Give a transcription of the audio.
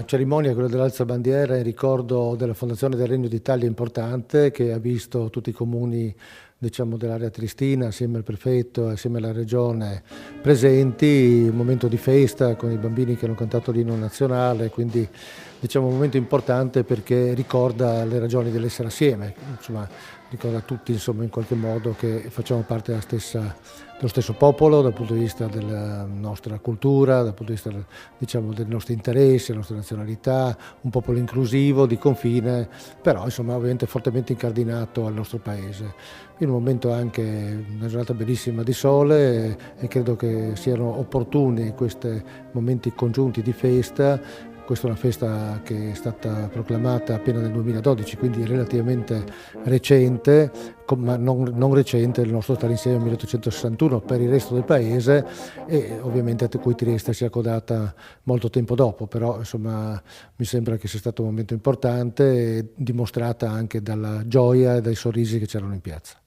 cerimonia, quella dell'alzabandiera, in ricordo della fondazione del Regno d'Italia importante, che ha visto tutti i comuni, diciamo, dell'area triestina, assieme al prefetto, assieme alla regione, presenti, un momento di festa con i bambini che hanno cantato l'inno nazionale, quindi diciamo un momento importante perché ricorda le ragioni dell'essere assieme, insomma, ricorda a tutti, insomma, in qualche modo che facciamo parte dello stesso popolo dal punto di vista della nostra cultura, dal punto di vista, diciamo, dei nostri interessi, della nostra nazionalità, un popolo inclusivo, di confine, però insomma ovviamente fortemente incardinato al nostro paese. In un momento anche, una giornata bellissima di sole, e credo che siano opportuni questi momenti congiunti di festa. Questa è una festa che è stata proclamata appena nel 2012, quindi relativamente recente, ma non recente il nostro stare insieme nel 1861 per il resto del paese, e ovviamente a cui Trieste si è accodata molto tempo dopo, però insomma mi sembra che sia stato un momento importante, dimostrata anche dalla gioia e dai sorrisi che c'erano in piazza.